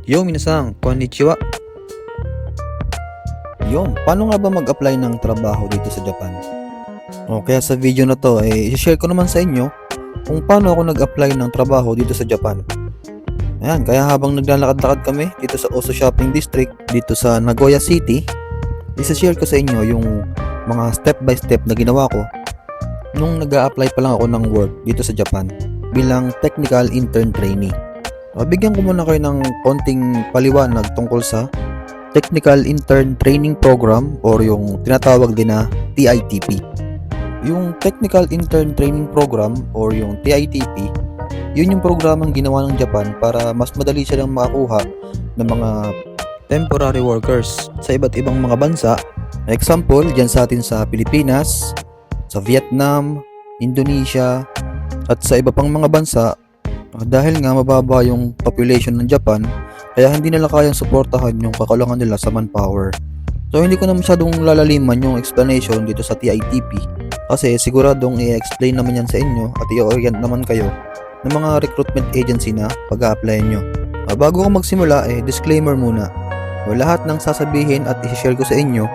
Yo, minasan, konnichiwa. Yo, paano nga ba mag-apply ng trabaho dito sa Japan? O kaya sa video na to, i-share ko naman sa inyo kung paano ako nag-apply ng trabaho dito sa Japan. Ayan, kaya habang naglalakad-lakad kami dito sa Osu Shopping District, dito sa Nagoya City, isa-share ko sa inyo yung mga step by step na ginawa ko nung nag-a-apply pa lang ako ng work dito sa Japan bilang technical intern trainee. Bigyan ko muna kayo ng konting paliwanag tungkol sa Technical Intern Training Program or yung tinatawag din na TITP. Yung Technical Intern Training Program or yung TITP, yun yung programang ginawa ng Japan para mas madali silang makakuha ng mga temporary workers sa iba't ibang mga bansa. Example, dyan sa atin sa Pilipinas, sa Vietnam, Indonesia, at sa iba pang mga bansa. Dahil nga mababa yung population ng Japan, kaya hindi nila kayang suportahan yung kakulangan nila sa manpower. So hindi ko na masyadong lalaliman yung explanation dito sa TITP kasi siguradong i-explain naman yan sa inyo at i-orient naman kayo ng mga recruitment agency na pag-a-apply nyo. Bago ko magsimula, disclaimer muna. Lahat ng sasabihin at i-share ko sa inyo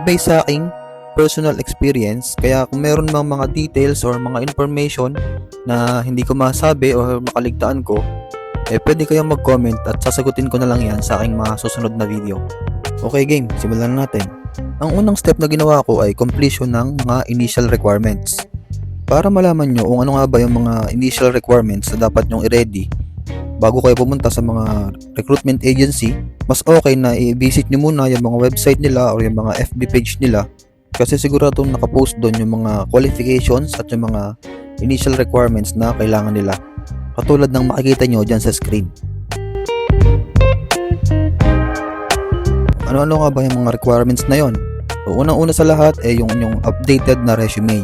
based sa aking personal experience, kaya kung meron mang mga details or mga information na hindi ko masabi o makaligtaan ko, pwede kayong mag-comment at sasagutin ko na lang yan sa aking mga susunod na video. Okay game, simulan na natin. Ang unang step na ginawa ko ay completion ng mga initial requirements. Para malaman nyo kung ano nga ba yung mga initial requirements na dapat nyong i-ready bago kayo pumunta sa mga recruitment agency, mas okay na i-visit nyo muna yung mga website nila or yung mga FB page nila. Kasi siguradong nakapost doon yung mga qualifications at yung mga initial requirements na kailangan nila. Katulad ng makikita nyo dyan sa screen. Ano-ano nga ba yung mga requirements na yon? So, unang-una sa lahat yung inyong updated na resume.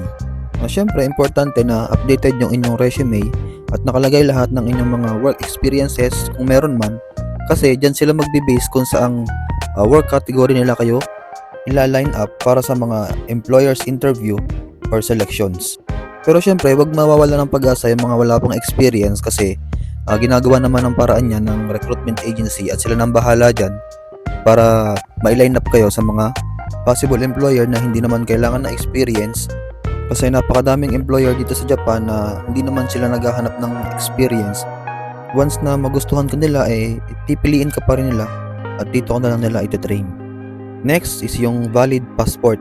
Siyempre, importante na updated yung inyong resume at nakalagay lahat ng inyong mga work experiences kung meron man. Kasi dyan sila magbe-base kung saang work category nila kayo ila-line up para sa mga employers interview or selections. Pero syempre, wag mawawala ng pag-asa yung mga wala pang experience kasi ginagawa naman ng paraan niya ng recruitment agency at sila nang bahala dyan para ma-line up kayo sa mga possible employer na hindi naman kailangan na experience kasi napakadaming employer dito sa Japan na hindi naman sila naghahanap ng experience. Once na magustuhan ka nila, pipiliin ka pa rin nila at dito ka na lang nila ito-train. Next is yung valid passport.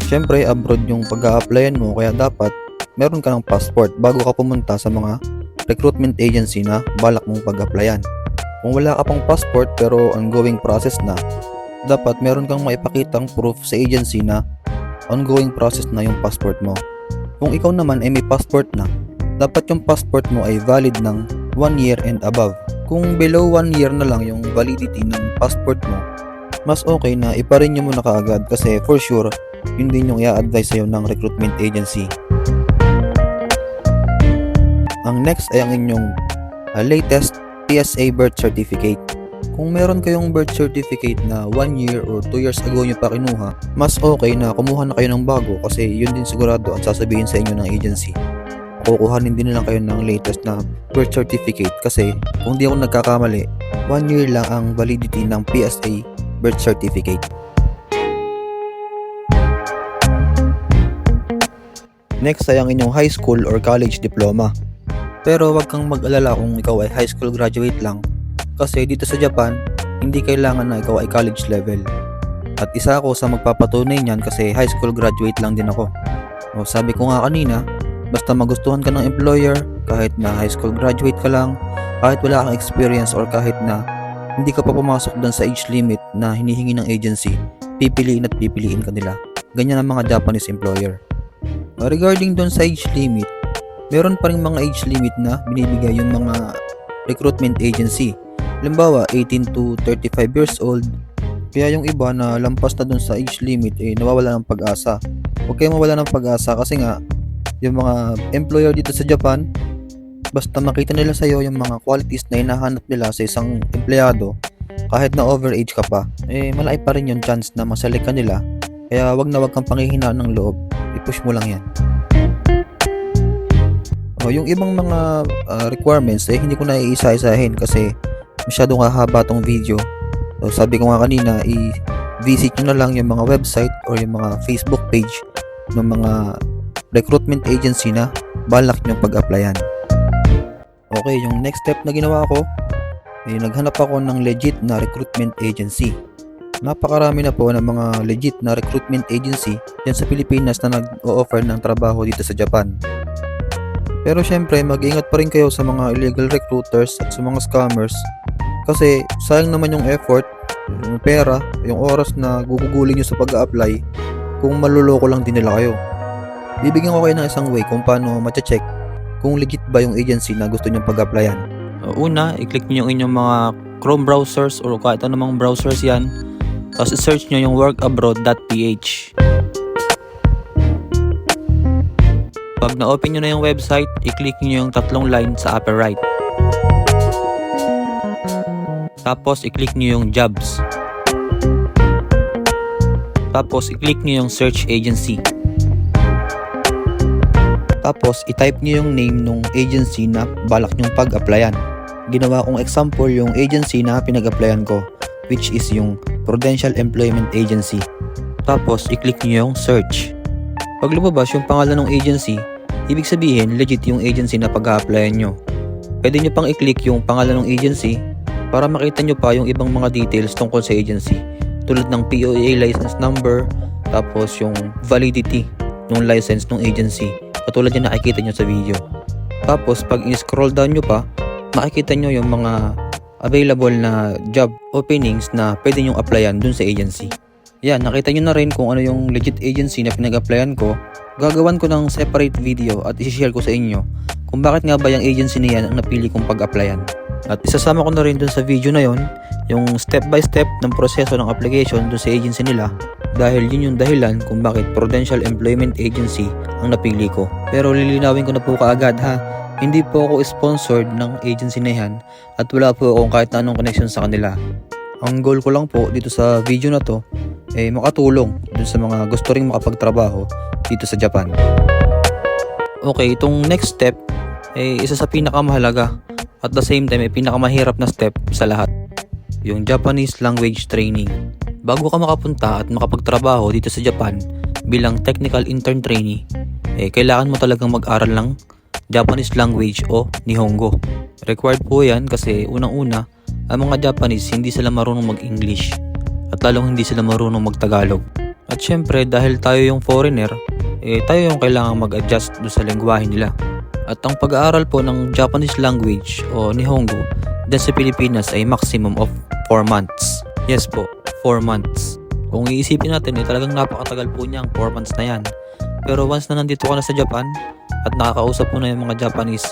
Siyempre, abroad yung pag-a-applyan mo kaya dapat meron ka ng passport bago ka pumunta sa mga recruitment agency na balak mong pag-applyan. Kung wala ka pang passport pero ongoing process na, dapat meron kang maipakitang proof sa agency na ongoing process na yung passport mo. Kung ikaw naman ay may passport na, dapat yung passport mo ay valid ng 1 year and above. Kung below 1 year na lang yung validity ng passport mo, mas okay na iparin nyo muna kaagad kasi for sure, yun din yung i-advise sa'yo ng recruitment agency. Ang next ay ang inyong latest PSA birth certificate. Kung meron kayong birth certificate na 1 year or 2 years ago nyo pa kinuha, mas okay na kumuha na kayo ng bago kasi yun din sigurado ang sasabihin sa inyo ng agency. Kukuhanin din nila kayo ng latest na birth certificate kasi kung di ako nagkakamali, 1 year lang ang validity ng PSA birth certificate. Next ay ang inyong high school or college diploma. Pero wag kang mag-alala kung ikaw ay high school graduate lang kasi dito sa Japan, hindi kailangan na ikaw ay college level. At isa ako sa magpapatunay niyan kasi high school graduate lang din ako. Sabi ko nga kanina, basta magustuhan ka ng employer, kahit na high school graduate ka lang, kahit wala kang experience or kahit na hindi ka pa pumasok doon sa age limit na hinihingi ng agency, pipiliin at pipiliin ka nila. Ganyan ang mga Japanese employer. Regarding doon sa age limit, meron pa rin mga age limit na binibigay yung mga recruitment agency. Halimbawa, 18 to 35 years old. Kaya yung iba na lampas na doon sa age limit, nawawala ng pag-asa. Huwag kayong mawala ng pag-asa kasi nga, yung mga employer dito sa Japan, basta makita nila sa'yo yung mga qualities na hinahanap nila sa isang empleyado, kahit na overage ka pa, malaki pa rin yung chance na masalik ka nila. Kaya wag kang panghihinaan ng loob, i-push mo lang yan. Yung ibang mga requirements hindi ko na iisa-isahin kasi masyadong hahaba tong video. So sabi ko nga kanina, i-visit nyo na lang yung mga website or yung mga Facebook page ng mga recruitment agency na balak nyo pag-applyan. Okay, yung next step na ginawa ko, naghanap ako ng legit na recruitment agency. Napakarami na po ng mga legit na recruitment agency dyan sa Pilipinas na nag-o-offer ng trabaho dito sa Japan. Pero syempre, mag-ingat pa rin kayo sa mga illegal recruiters at sa mga scammers kasi sayang naman yung effort, yung pera, yung oras na gugugulin nyo sa pag-a-apply kung maluloko lang din nila kayo. Bibigyan ko kayo ng isang way kung paano ma-check kung legit ba yung agency na gusto nyong pag-applyan. Una, i-click nyo yung inyong mga Chrome browsers or kahit anumang browsers yan. Tapos i-search nyo yung workabroad.ph. Pag na-open nyo na yung website, i-click nyo yung tatlong line sa upper right. Tapos i-click nyo yung jobs. Tapos i-click nyo yung search agency. Tapos i-type nyo yung name ng agency na balak nyong pag-applyan. Ginawa kong example yung agency na pinag-applyan ko, which is yung Prudential Employment Agency. Tapos i-click nyo yung search. Pag lumabas yung pangalan ng agency, ibig sabihin legit yung agency na pag-a-applyan nyo. Pwede nyo pang i-click yung pangalan ng agency para makita nyo pa yung ibang mga details tungkol sa agency, tulad ng POA license number, tapos yung validity ng license ng agency, katulad yung nakikita nyo sa video. Tapos pag in-scroll down nyo pa, makikita nyo yung mga available na job openings na pwede nyong applyan dun sa agency. Yan, nakita nyo na rin kung ano yung legit agency na pinag-applyan ko. Gagawan ko ng separate video at i-share ko sa inyo kung bakit nga ba yung agency na yan ang napili kong pag-applyan. At isasama ko na rin dun sa video na yon yung step by step ng proseso ng application dun sa agency nila, dahil yun yung dahilan kung bakit Prudential Employment Agency ang napili ko. Pero lilinawin ko na po kaagad ha, hindi po ako sponsored ng agency na yan at wala po akong kahit na anong connection sa kanila. Ang goal ko lang po dito sa video na to ay makatulong dun sa mga gusto ring makapagtrabaho dito sa Japan. Okay, itong next step ay isa sa pinakamahalaga at the same time ay pinakamahirap na step sa lahat, yung Japanese language training. Bago ka makapunta at makapagtrabaho dito sa Japan bilang technical intern trainee, kailangan mo talagang mag-aral ng Japanese language o Nihongo. Required po yan kasi unang-una, ang mga Japanese hindi sila marunong mag-English at lalong hindi sila marunong mag-Tagalog. At syempre dahil tayo yung foreigner, tayo yung kailangan mag-adjust do sa lengguwahe nila. At ang pag-aaral po ng Japanese language o Nihongo dyan sa Pilipinas ay maximum of 4 months. Yes po, 4 months. Kung iisipin natin, talagang napakatagal po niya ang 4 months na yan. Pero once na nandito ka na sa Japan at nakakausap mo na yung mga Japanese,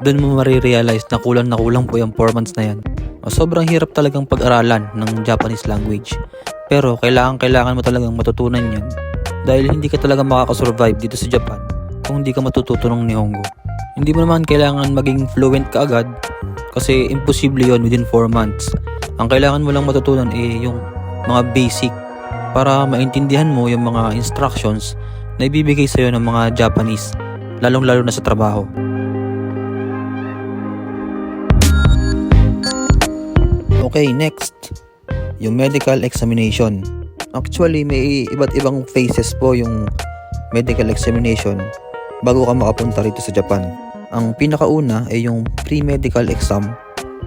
doon mo marirealize na kulang po yung 4 months na yan. Sobrang hirap talagang pag-aralan ng Japanese language. Pero kailangan mo talagang matutunan yan dahil hindi ka talaga makakasurvive dito sa Japan kung hindi ka matututo ng Nihongo. Hindi mo naman kailangan maging fluent ka agad kasi imposible yon within 4 months. Ang kailangan mo lang matutunan ay yung mga basic para maintindihan mo yung mga instructions na ibibigay sa'yo ng mga Japanese, lalong-lalo na sa trabaho. Okay, next, yung medical examination. Actually, may iba't ibang phases po yung medical examination bago ka makapunta rito sa Japan. Ang pinakauna ay yung pre-medical exam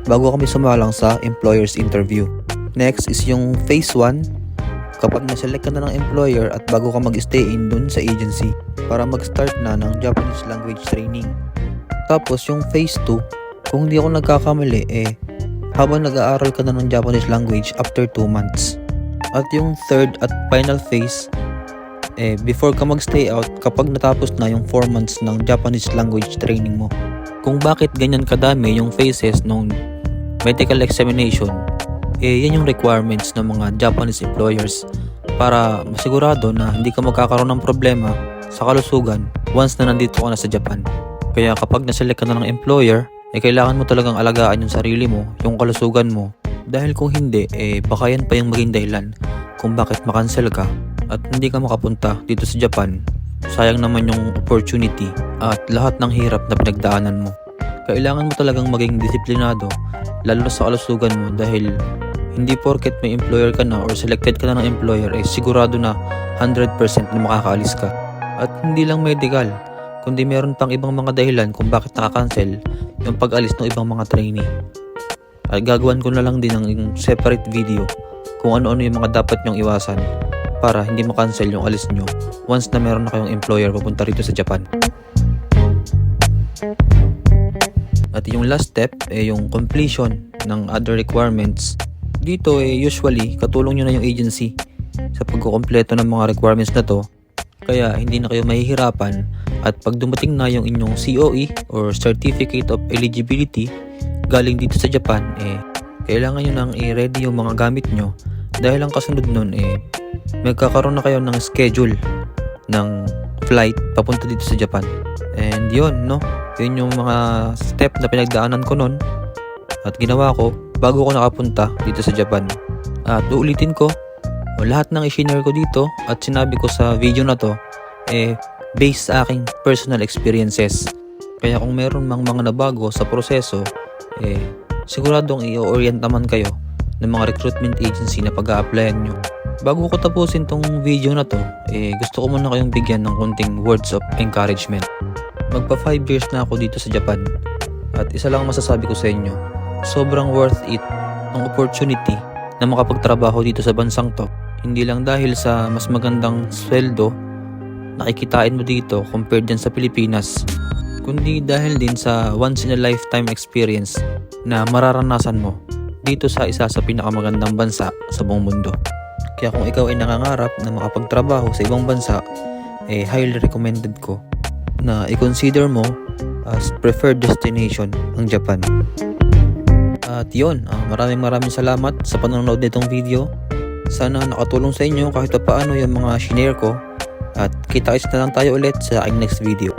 bago kami sumalang sa employer's interview. Next is yung phase 1, kapag na-select ka na ng employer at bago ka mag-stay in dun sa agency para mag-start na ng Japanese language training. Tapos yung phase 2, kung hindi ako nagkakamali habang nag-aaral ka na ng Japanese language after 2 months. At yung third at final phase, before ka mag-stay out kapag natapos na yung 4 months ng Japanese language training mo. Kung bakit ganyan kadami yung phases ng medical examination, yan yung requirements ng mga Japanese employers para masigurado na hindi ka magkakaroon ng problema sa kalusugan once na nandito ka na sa Japan. Kaya kapag naselect ka na ng employer, kailangan mo talagang alagaan yung sarili mo, yung kalusugan mo. Dahil kung hindi, baka yan pa yung maging dahilan kung bakit makancel ka at hindi ka makapunta dito sa Japan. Sayang naman yung opportunity at lahat ng hirap na pinagdaanan mo. Kailangan mo talagang maging disiplinado, lalo na sa kalusugan mo, dahil hindi porket may employer ka na or selected ka na ng employer sigurado na 100% na makakaalis ka. At hindi lang medical, kundi meron pang ibang mga dahilan kung bakit nakakancel yung pag-alis ng ibang mga trainee. At gagawan ko na lang din ng separate video kung ano-ano yung mga dapat nyong iwasan para hindi makancel yung alis nyo once na meron na kayong employer papunta rito sa Japan. At yung last step yung completion ng other requirements. Dito usually katulong nyo na yung agency sa pagkukompleto ng mga requirements na to, kaya hindi na kayo mahihirapan. At pag dumating na yung inyong COE or Certificate of Eligibility galing dito sa Japan, kailangan nyo nang i-ready yung mga gamit nyo, dahil ang kasunod nun magkakaroon na kayo ng schedule ng flight papunta dito sa Japan. And yun yung mga step na pinagdaanan ko nun at ginawa ko bago ko nakapunta dito sa Japan. At uulitin ko, lahat ng i-share ko dito at sinabi ko sa video na to based sa aking personal experiences. Kaya kung meron mang mga nabago sa proseso, siguradong i-orient naman kayo ng mga recruitment agency na pag-a-applyan nyo. Bago ko tapusin tong video na to, gusto ko muna kayong bigyan ng konting words of encouragement. Magpa 5 years na ako dito sa Japan at isa lang masasabi ko sa inyo, sobrang worth it ang opportunity na makapagtrabaho dito sa bansang to. Hindi lang dahil sa mas magandang sweldo nakikitain mo dito compared din sa Pilipinas, kundi dahil din sa once in a lifetime experience na mararanasan mo dito sa isa sa pinakamagandang bansa sa buong mundo. Kaya kung ikaw ay nangangarap na makapagtrabaho sa ibang bansa, highly recommended ko na i-consider mo as preferred destination ang Japan. At yun, maraming salamat sa panonood nitong video. Sana nakatulong sa inyo kahit paano yung mga shinare ko. At kita-kits na lang tayo ulit sa aking next video.